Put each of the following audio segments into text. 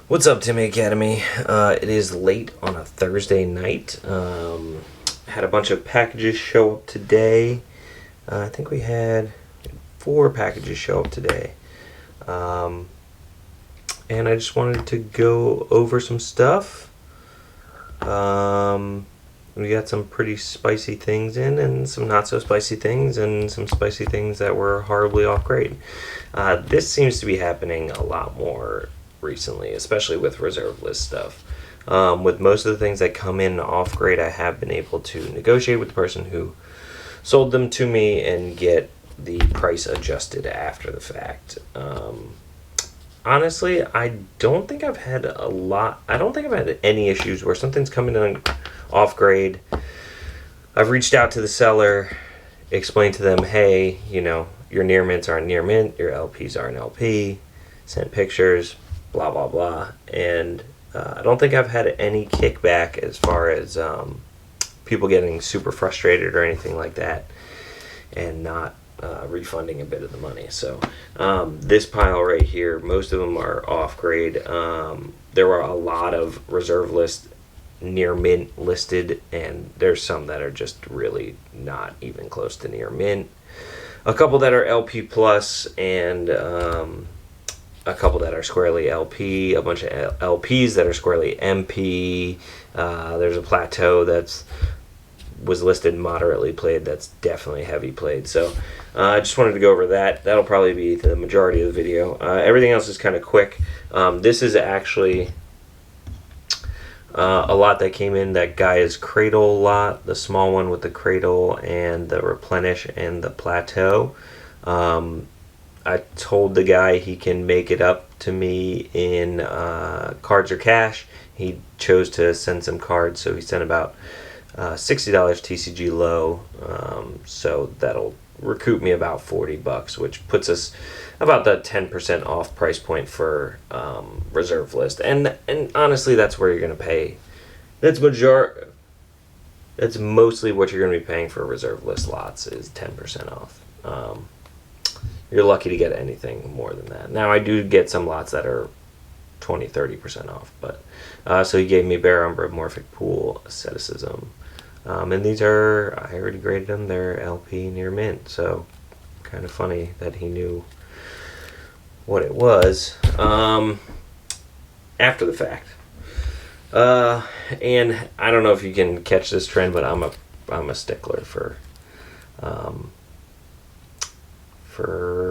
What's up, Timmy Academy? It is late on a Thursday night. Had a bunch of packages show up today. I think we had 4 packages show up today. And I just wanted to go over some stuff. We got some pretty spicy things in, and some not so spicy things, and some spicy things that were horribly off grade. This seems to be happening a lot more recently, especially with reserve list stuff. With most of the things that come in off grade, I have been able to negotiate with the person who sold them to me and get the price adjusted after the fact. Honestly, I don't think I've had any issues where something's coming in off grade. I've reached out to the seller, explained to them, hey, your near mints aren't near mint, your LPs aren't LP, sent pictures, blah, blah, blah. And I don't think I've had any kickback as far as people getting super frustrated or anything like that and not refunding a bit of the money. So this pile right here, most of them are off grade. There were a lot of reserve list near mint listed, and there's some that are just really not even close to near mint. A couple that are LP plus, and a couple that are squarely LP, a bunch of LPs that are squarely MP. There's a plateau was listed moderately played, that's definitely heavy played. So I just wanted to go over that. That'll probably be the majority of the video. Everything else is kind of quick. This is actually a lot that came in. That Gaia's Cradle lot, the small one with the cradle and the replenish and the plateau. I told the guy he can make it up to me in cards or cash. He chose to send some cards, so he sent about $60 TCG low, so that'll recoup me about $40, which puts us about the 10% off price point for reserve list. And honestly, that's where you're going to pay. That's mostly what you're going to be paying for reserve list lots is 10% off. You're lucky to get anything more than that. Now, I do get some lots that are 20-30% off, but so he gave me Bare Umbra, Morphic Pool, Asceticism. And these are, I already graded them, they're LP near mint, so kind of funny that he knew what it was after the fact. And I don't know if you can catch this trend, but I'm a stickler for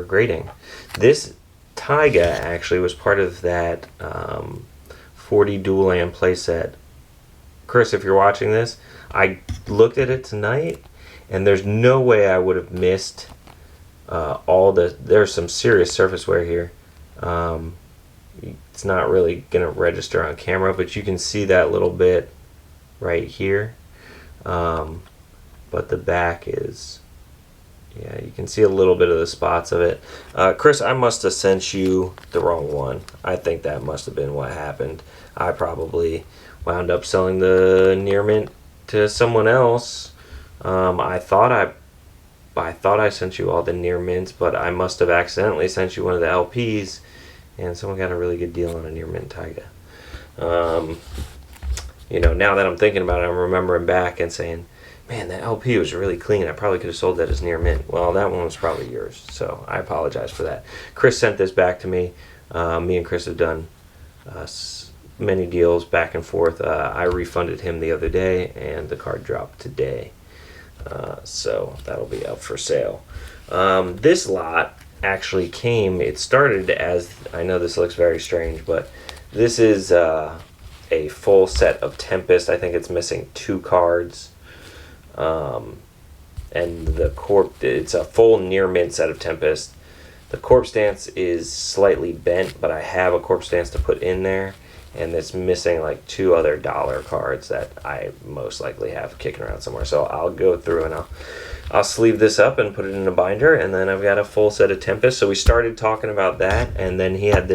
grading. This Taiga actually was part of that 40 dual land playset. Chris, if you're watching this, I looked at it tonight, and there's no way I would have missed there's some serious surface wear here. It's not really going to register on camera, but you can see that little bit right here. But the back is, yeah, you can see a little bit of the spots of it. Chris, I must have sent you the wrong one. I think that must have been what happened. I probably wound up selling the near mint to someone else. I thought I sent you all the near mints, but I must have accidentally sent you one of the LPs, and someone got a really good deal on a near mint Taiga. Now that I'm thinking about it, I'm remembering back and saying, man, that LP was really clean. I probably could have sold that as near mint. Well, that one was probably yours, so I apologize for that. Chris sent this back to me. Me and Chris have done many deals back and forth. I refunded him the other day, and the card dropped today. So that'll be up for sale. This lot actually it started as, I know this looks very strange, but this is a full set of Tempest. I think it's missing 2 cards. And it's a full near mint set of Tempest. The Corpse Dance is slightly bent, but I have a Corpse Dance to put in there, and it's missing like 2 other dollar cards that I most likely have kicking around somewhere. So I'll go through and I'll sleeve this up and put it in a binder, and then I've got a full set of Tempest. So we started talking about that, and then he had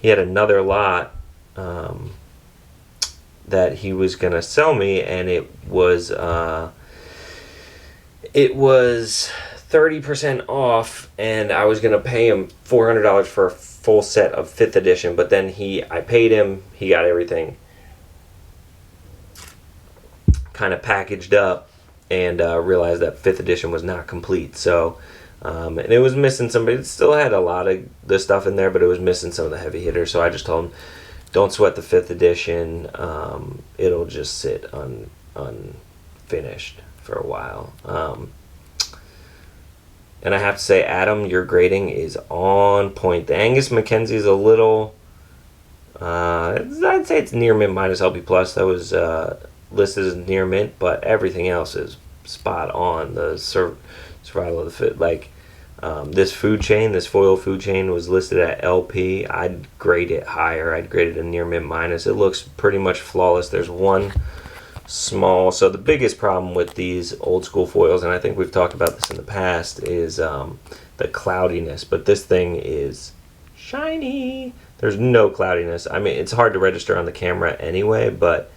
another lot that he was gonna sell me, and it was 30% off, and I was gonna pay him $400 for full set of 5th edition, but then I paid him, he got everything kind of packaged up, and realized that 5th edition was not complete. So, and it was missing some, but it still had a lot of the stuff in there, but it was missing some of the heavy hitters. So I just told him, don't sweat the 5th edition. It'll just sit unfinished for a while. And I have to say, Adam, your grading is on point. The Angus Mackenzie is a little, I'd say it's near mint minus LP plus. That was listed as near mint, but everything else is spot on. The survival of the fit, like this food chain, this foil food chain was listed at LP. I'd grade it higher. I'd grade it a near mint minus. It looks pretty much flawless. There's one small, so the biggest problem with these old school foils, and I think we've talked about this in the past, is the cloudiness. But this thing is shiny. There's no cloudiness. I mean, it's hard to register on the camera anyway, but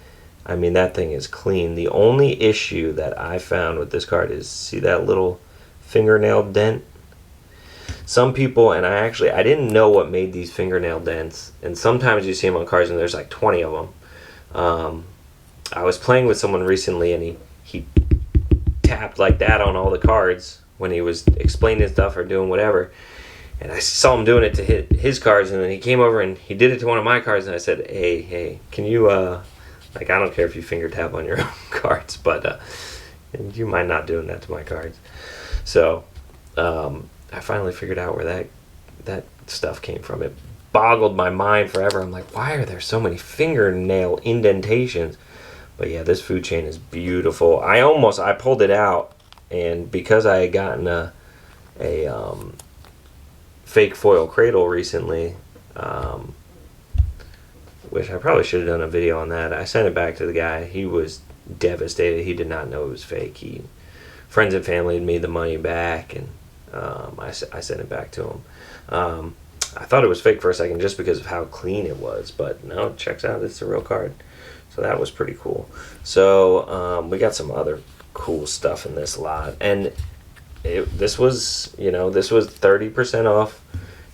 I mean, that thing is clean. The only issue that I found with this card is, see that little fingernail dent? Some people, and I didn't know what made these fingernail dents, and sometimes you see them on cards and there's like 20 of them. I was playing with someone recently, and he tapped like that on all the cards when he was explaining stuff or doing whatever, and I saw him doing it to his cards, and then he came over and he did it to one of my cards, and I said, hey, can you like, I don't care if you finger tap on your own cards, but you mind not doing that to my cards. So I finally figured out where that stuff came from. It boggled my mind forever. I'm like, why are there so many fingernail indentations? But yeah, this food chain is beautiful. I pulled it out, and because I had gotten a fake foil cradle recently, which I probably should have done a video on that. I sent it back to the guy. He was devastated. He did not know it was fake. Friends and family had made the money back, and I sent it back to him. I thought it was fake for a second just because of how clean it was, but no, it checks out. It's a real card. So that was pretty cool. So we got some other cool stuff in this lot, and this was 30% off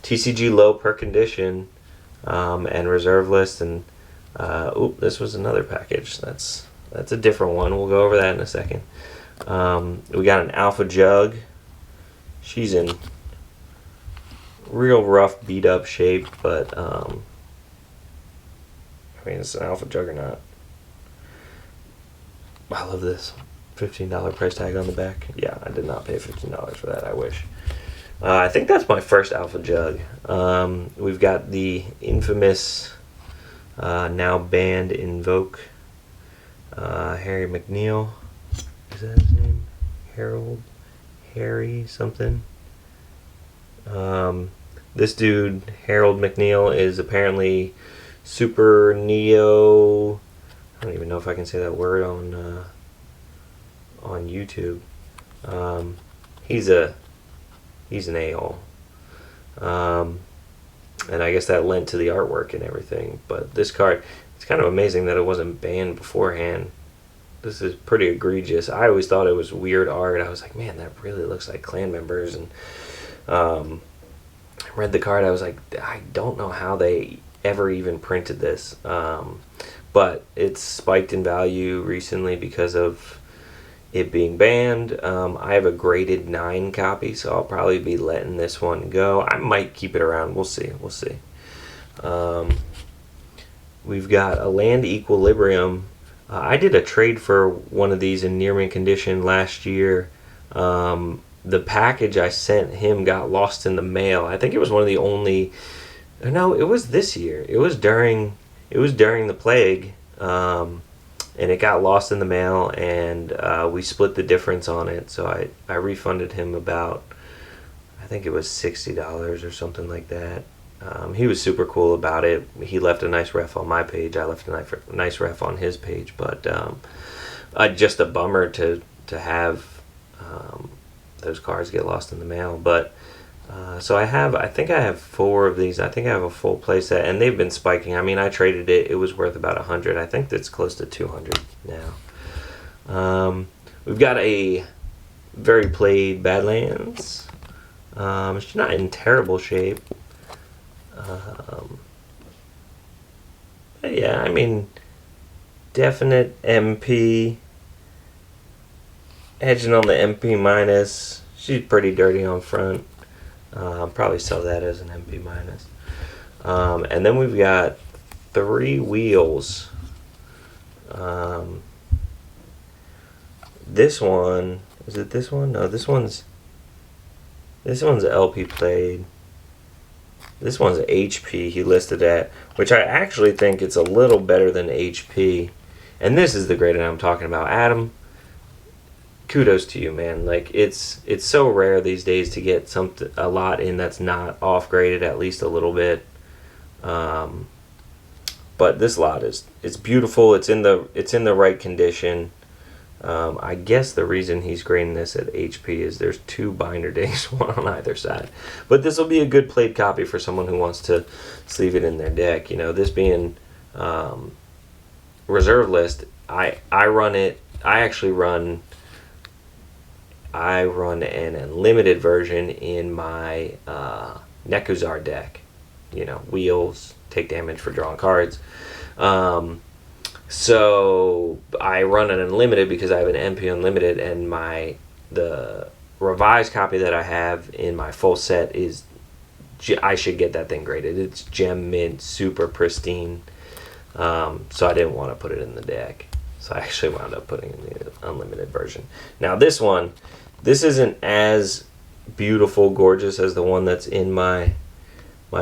TCG low per condition and reserve list, and this was another package. That's a different one. We'll go over that in a second. We got an Alpha Jug. She's in real rough, beat up shape, but I mean, it's an Alpha Juggernaut. I love this. $15 price tag on the back. Yeah, I did not pay $15 for that. I wish. I think that's my first Alpha Jug. We've got the infamous, now banned Invoke, Harry McNeil. Is that his name? Harry something. This dude, Harold McNeil, is apparently Super Neo. I don't even know if I can say that word on YouTube. He's an a-hole. And I guess that lent to the artwork and everything. But this card, it's kind of amazing that it wasn't banned beforehand. This is pretty egregious. I always thought it was weird art. I was like, man, that really looks like clan members. And I read the card. I was like, I don't know how they ever even printed this. But it's spiked in value recently because of it being banned. I have a graded 9 copy, so I'll probably be letting this one go. I might keep it around. We'll see. We've got a Land Equilibrium. I did a trade for one of these in near mint condition last year. The package I sent him got lost in the mail. I think it was one of the only... No, it was this year. It was during the plague. And it got lost in the mail, and we split the difference on it. So I refunded him about, I think it was $60 or something like that. He was super cool about it. He left a nice ref on my page. I left a nice ref on his page. But just a bummer to have those cards get lost in the mail. But so I think I have 4 of these. I think I have a full playset, and they've been spiking. I mean, I traded it. It was worth about 100. I think that's close to 200 now. We've got a very played Badlands. It's not in terrible shape. But yeah, I mean, definite MP. Edging on the MP minus. She's pretty dirty on front. Probably sell that as an MP minus. And then we've got 3 wheels. This one, is it this one? No, this one's LP played. This one's HP he listed at, which I actually think it's a little better than HP. And this is the grade that I'm talking about. Adam, kudos to you, man. Like, it's so rare these days to get a lot in that's not off graded at least a little bit. But this lot it's beautiful. It's in the right condition. I guess the reason he's grading this at HP is there's 2 binder days, one on either side. But this will be a good played copy for someone who wants to sleeve it in their deck. You know, this being reserve list, I run it. I run an unlimited version in my Nekuzar deck. You know, wheels, take damage for drawing cards. So I run an unlimited because I have an MP unlimited, and the revised copy that I have in my full set is, I should get that thing graded. It's gem mint, super pristine. So I didn't want to put it in the deck. So I actually wound up putting in the unlimited version. Now this isn't as beautiful, gorgeous as the one that's in my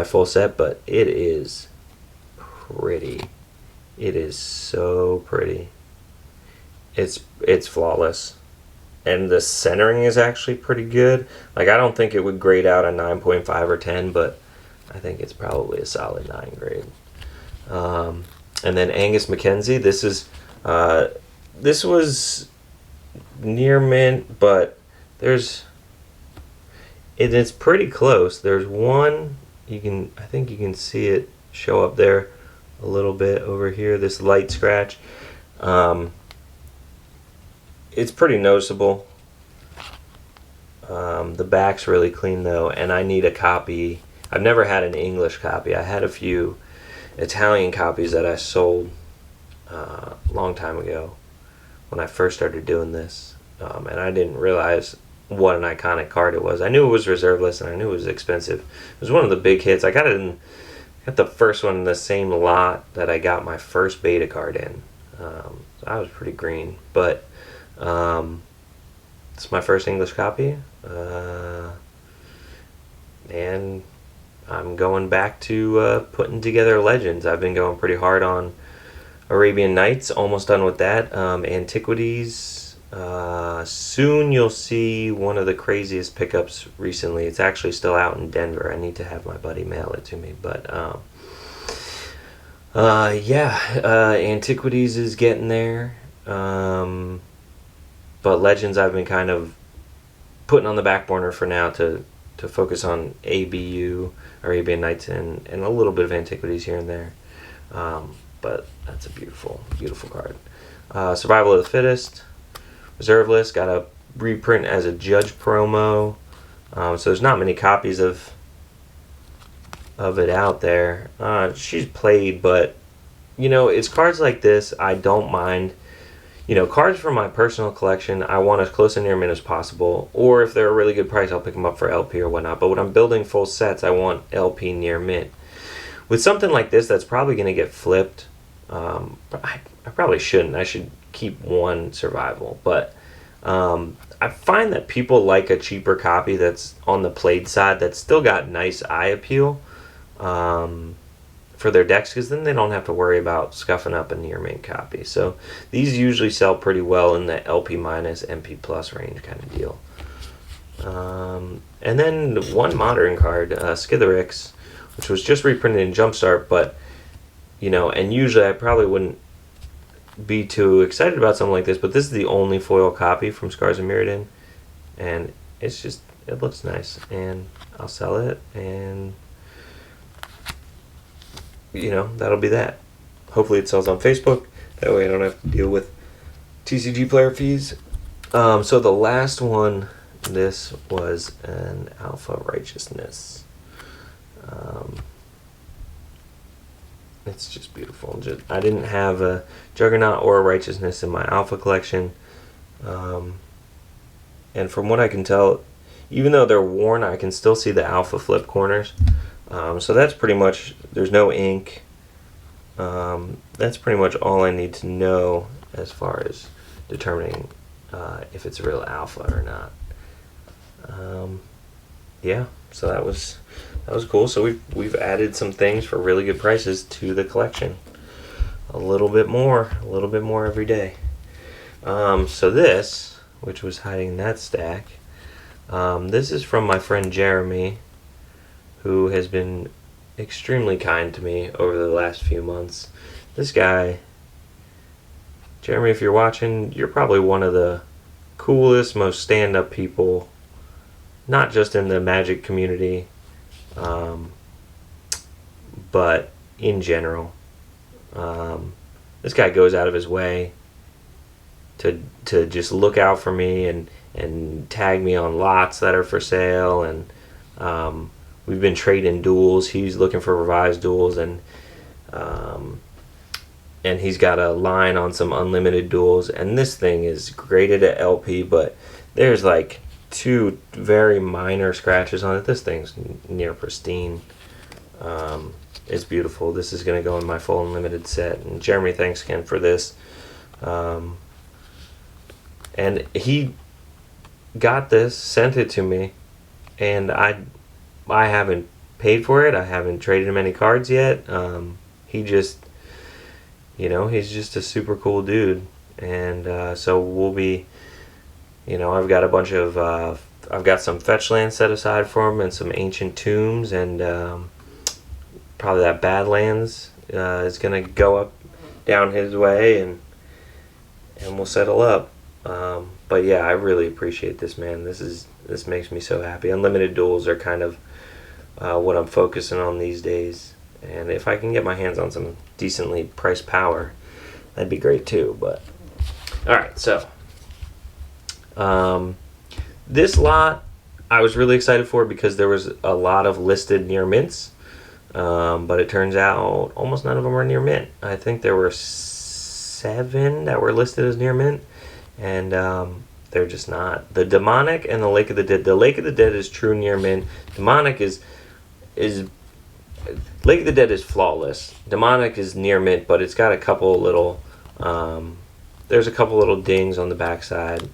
full set, but it is pretty. It is so pretty. It's flawless. And the centering is actually pretty good. Like, I don't think it would grade out a 9.5 or 10, but I think it's probably a solid 9 grade. And then Angus Mackenzie, this was near mint, but it's pretty close. There's one, I think you can see it show up there a little bit over here, this light scratch. It's pretty noticeable. The back's really clean though, and I need a copy. I've never had an English copy. I had a few Italian copies that I sold a long time ago when I first started doing this, and I didn't realize what an iconic card it was. I knew it was reserve list, and I knew it was expensive. It was one of the big hits. I got the first one in the same lot that I got my first beta card in. So I was pretty green, but it's my first English copy, and I'm going back to putting together Legends. I've been going pretty hard on Arabian Nights, almost done with that. Antiquities, soon you'll see one of the craziest pickups recently. It's actually still out in Denver. I need to have my buddy mail it to me, but Antiquities is getting there. But Legends I've been kind of putting on the back burner for now to focus on ABU, Arabian Nights, and a little bit of Antiquities here and there. But that's a beautiful, beautiful card. Survival of the Fittest, reserve list, got a reprint as a Judge promo. So there's not many copies of it out there. She's played, but it's cards like this I don't mind. Cards from my personal collection, I want as close to near mint as possible, or if they're a really good price, I'll pick them up for LP or whatnot. But when I'm building full sets, I want LP near mint. With something like this that's probably going to get flipped, I probably shouldn't. I should keep one survival. But I find that people like a cheaper copy that's on the played side that's still got nice eye appeal for their decks, because then they don't have to worry about scuffing up a near mint copy. So these usually sell pretty well in the LP minus, MP plus range kind of deal. And then one modern card, Skithiryx, which was just reprinted in Jumpstart, but and usually I probably wouldn't be too excited about something like this, but this is the only foil copy from Scars of Mirrodin, and it looks nice, and I'll sell it, and that'll be that. Hopefully it sells on Facebook, that way I don't have to deal with TCG player fees. So the last one, this was an Alpha Righteousness. It's just beautiful. I didn't have a Juggernaut or a Righteousness in my Alpha collection. And from what I can tell, even though they're worn, I can still see the Alpha flip corners. So that's pretty much, there's no ink. That's pretty much all I need to know as far as determining if it's a real Alpha or not. Yeah, so that was cool. So we've added some things for really good prices to the collection. A little bit more every day. So this, which was hiding in that stack, this is from my friend Jeremy, who has been extremely kind to me over the last few months. This guy, Jeremy, if you're watching, you're probably one of the coolest, most stand-up people, not just in the Magic community, but in general. This guy goes out of his way to just look out for me and tag me on lots that are for sale, and we've been trading duels. He's looking for revised duels, and he's got a line on some unlimited duels, and this thing is graded at LP, but there's like 2 very minor scratches on it. This thing's near pristine. It's beautiful. This is going to go in my full unlimited set, and Jeremy, thanks again for this. And he got this, sent it to me, and I haven't paid for it. I haven't traded him any cards yet. He just, he's just a super cool dude, and so we'll be, I've got a bunch of, I've got some fetch land set aside for him and some ancient tombs, and probably that Badlands is gonna go up down his way, and we'll settle up. But yeah, I really appreciate this, man. This makes me so happy. Unlimited duels are kind of what I'm focusing on these days, and if I can get my hands on some decently priced power, that'd be great too. But all right, so this lot I was really excited for because there was a lot of listed near mints, but it turns out almost none of them are near mint. I think there were 7 that were listed as near mint, and they're just not. The Demonic and the Lake of the Dead. The Lake of the Dead is true near mint. Demonic is Lake of the Dead is flawless. Demonic is near mint, but it's got a couple little there's a couple little dings on the backside.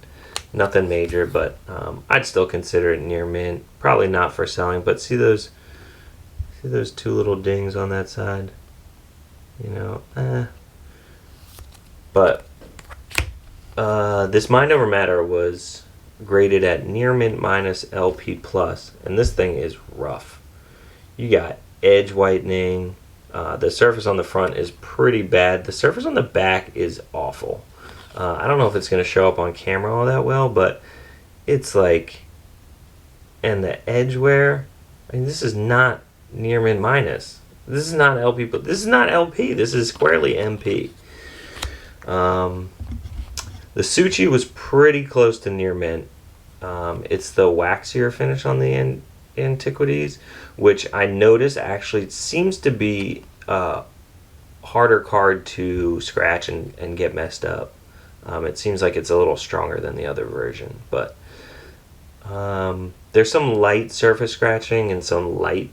Nothing major, but I'd still consider it near mint. Probably not for selling, but see those 2 little dings on that side? But this Mind Over Matter was graded at near mint minus LP plus, and this thing is rough. You got edge whitening. The surface on the front is pretty bad. The surface on the back is awful. I don't know if it's going to show up on camera all that well, but it's like, and the edge wear, this is not near mint minus. This is not LP, but this is not LP. This is squarely MP. The Suchi was pretty close to near mint. It's the waxier finish on the Antiquities, which I notice actually seems to be a harder card to scratch and get messed up. It seems like it's a little stronger than the other version, but there's some light surface scratching and some light,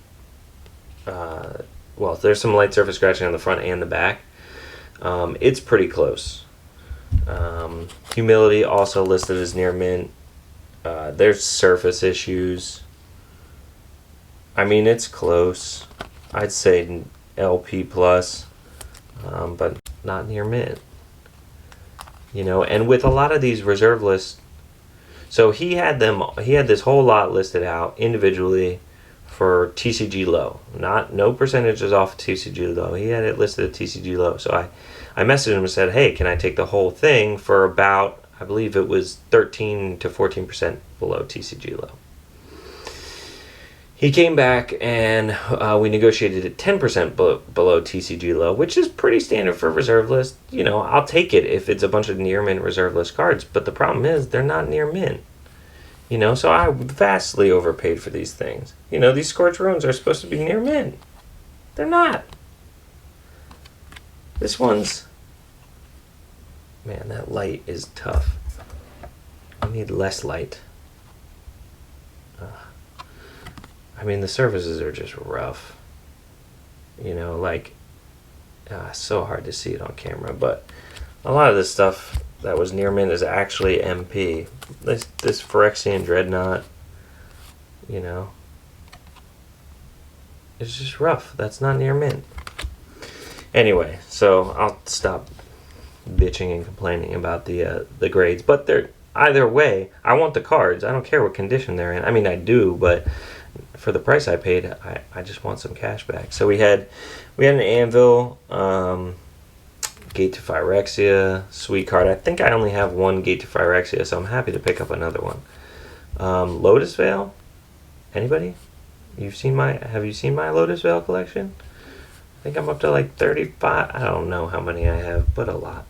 there's some light surface scratching on the front and the back. It's pretty close. Humility also listed as near mint. There's surface issues. It's close. I'd say LP plus, but not near mint. And with a lot of these reserve lists, so he had this whole lot listed out individually for TCG low. No percentages off TCG low. He had it listed at TCG low. So I messaged him and said, hey, can I take the whole thing for about, I believe it was 13 to 14% below TCG low. He came back and we negotiated at 10% below TCG low, which is pretty standard for reserve list. I'll take it if it's a bunch of near mint reserve list cards, but the problem is they're not near mint. So I vastly overpaid for these things. These Scorch Ruins are supposed to be near mint. They're not. This one's, man, that light is tough. I need less light. I mean, the surfaces are just rough. You know, like, so hard to see it on camera, but a lot of this stuff that was near mint is actually MP. This Phyrexian Dreadnought, you know, it's just rough. That's not near mint. Anyway, so I'll stop bitching and complaining about the grades, but they're either way. I want the cards. I don't care what condition they're in. I mean, I do, but for the price I paid, I just want some cash back. So we had an Anvil, Gate to Phyrexia, sweet card. I think I only have one Gate to Phyrexia, so I'm happy to pick up another one. Lotus Veil. Anybody? Have you seen my Lotus Veil collection? I think I'm up to like 35. I don't know how many I have, but a lot.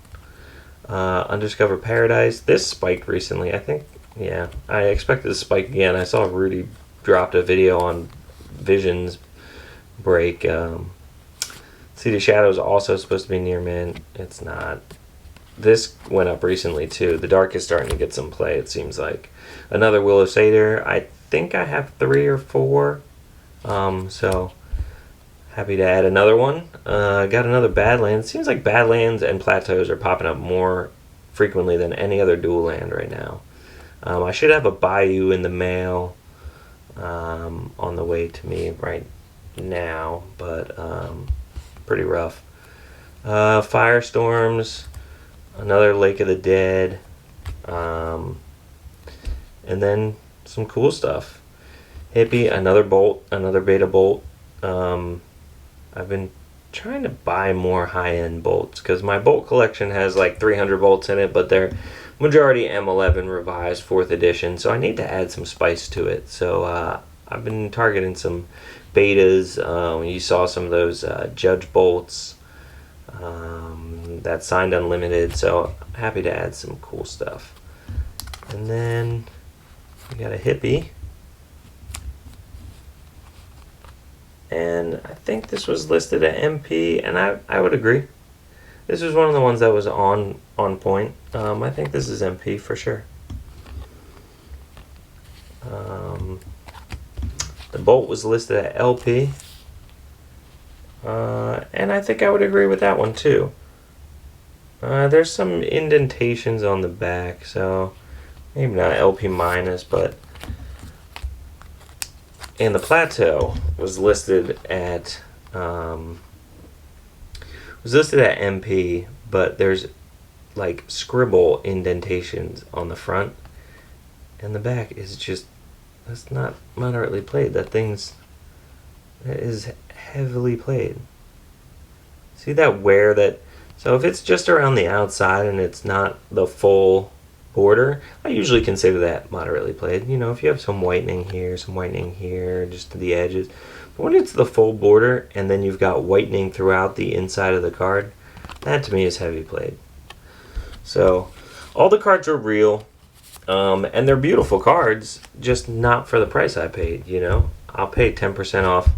Undiscovered Paradise. This spiked recently. I think, yeah, I expected to spike again. I saw Rudy dropped a video on Visions break. Sea of Shadows also supposed to be near mint. It's not. This went up recently too. The Dark is starting to get some play, it seems like. Another Will of Satyr. I think I have 3 or 4. So happy to add another one. Got another Badlands. Seems like Badlands and Plateaus are popping up more frequently than any other dual land right now. I should have a Bayou in the mail on the way to me right now, but pretty rough. Firestorms, another Lake of the Dead, and then some cool stuff. Hippie, another Bolt, another Beta Bolt. I've been trying to buy more high-end bolts because my bolt collection has like 300 bolts in it, but they're majority M11 revised 4th edition, so I need to add some spice to it. So I've been targeting some betas. You saw some of those Judge bolts that signed unlimited, so happy to add some cool stuff. And then we got a Hippie, and I think this was listed at MP, and I would agree. This was one of the ones that was on point. I think this is MP for sure. The Bolt was listed at LP, and I think I would agree with that one too. There's some indentations on the back, so maybe not LP minus, but. And the Plateau was listed at MP, but there's like scribble indentations on the front, and the back is just, that's not moderately played. That is heavily played. See that wear that? So if it's just around the outside and it's not the full border, I usually consider that moderately played. You know, if you have some whitening here, just to the edges. But when it's the full border and then you've got whitening throughout the inside of the card, that to me is heavy played. So all the cards are real, and they're beautiful cards, just not for the price I paid. You know, I'll pay 10% off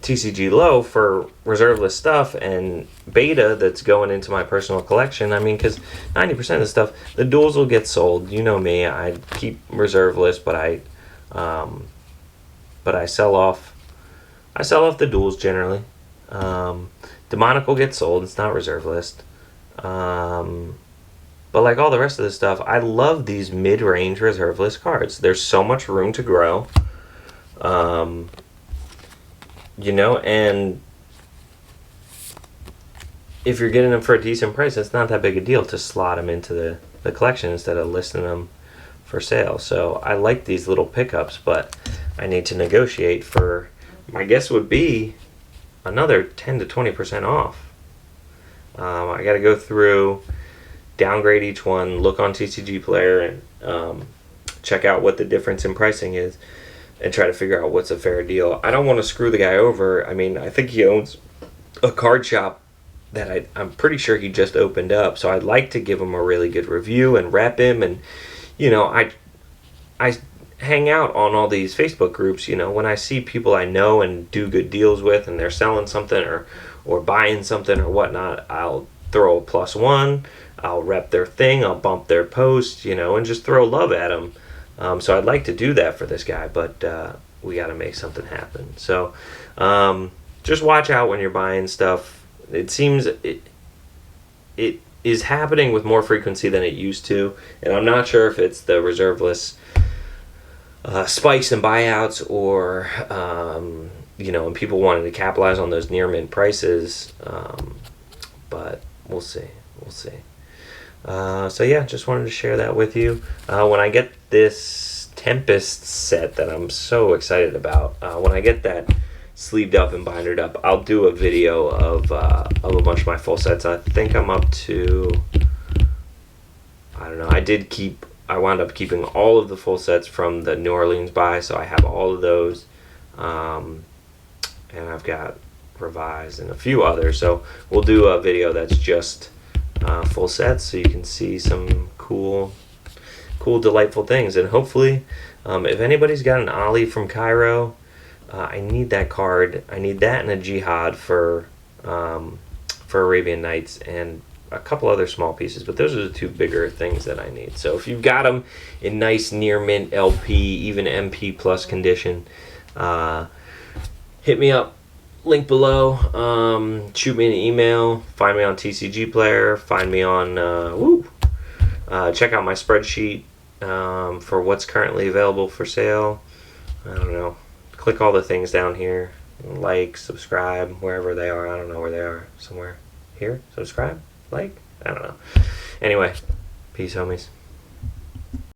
TCG low for reserve list stuff and beta that's going into my personal collection. I mean, because 90% of the stuff, the duels will get sold. You know me, I keep reserve list, but I sell off the duels generally. Demonic will get sold. It's not reserve list. But like all the rest of the stuff, I love these mid-range reserve list cards. There's so much room to grow. You know, and if you're getting them for a decent price, it's not that big a deal to slot them into the collection instead of listing them for sale. So I like these little pickups, but I need to negotiate for, my guess would be another 10 to 20% off. I got to go through, downgrade each one, look on TCG Player, and check out what the difference in pricing is, and try to figure out what's a fair deal. I don't want to screw the guy over. I mean, I think he owns a card shop that I'm pretty sure he just opened up, so I'd like to give him a really good review and rep him. And, you know, I hang out on all these Facebook groups. You know, when I see people I know and do good deals with, and they're selling something or buying something or whatnot, I'll throw a +1. I'll rep their thing. I'll bump their post. You know, and just throw love at them. So I'd like to do that for this guy, but we got to make something happen. So just watch out when you're buying stuff. It seems it is happening with more frequency than it used to, and I'm not sure if it's the reserve list spikes and buyouts, or you know, and people wanting to capitalize on those near mint prices. But we'll see. So yeah, just wanted to share that with you. When I get this Tempest set that I'm so excited about, when I get that sleeved up and bindered up, I'll do a video of a bunch of my full sets. I think I'm up to, I don't know, I wound up keeping all of the full sets from the New Orleans buy, so I have all of those, and I've got revised and a few others. So we'll do a video that's just full sets, so you can see some cool, delightful things. And hopefully, if anybody's got an Ollie from Cairo, I need that card. I need that and a Jihad for Arabian Nights, and a couple other small pieces, but those are the two bigger things that I need. So if you've got them in nice near mint LP, even MP plus condition, hit me up. Link below. Shoot me an email. Find me on TCG Player. Find me on check out my spreadsheet for what's currently available for sale. I don't know. Click all the things down here. Like, subscribe, wherever they are. I don't know where they are. Somewhere here. Subscribe, like, I don't know. Anyway, peace, homies.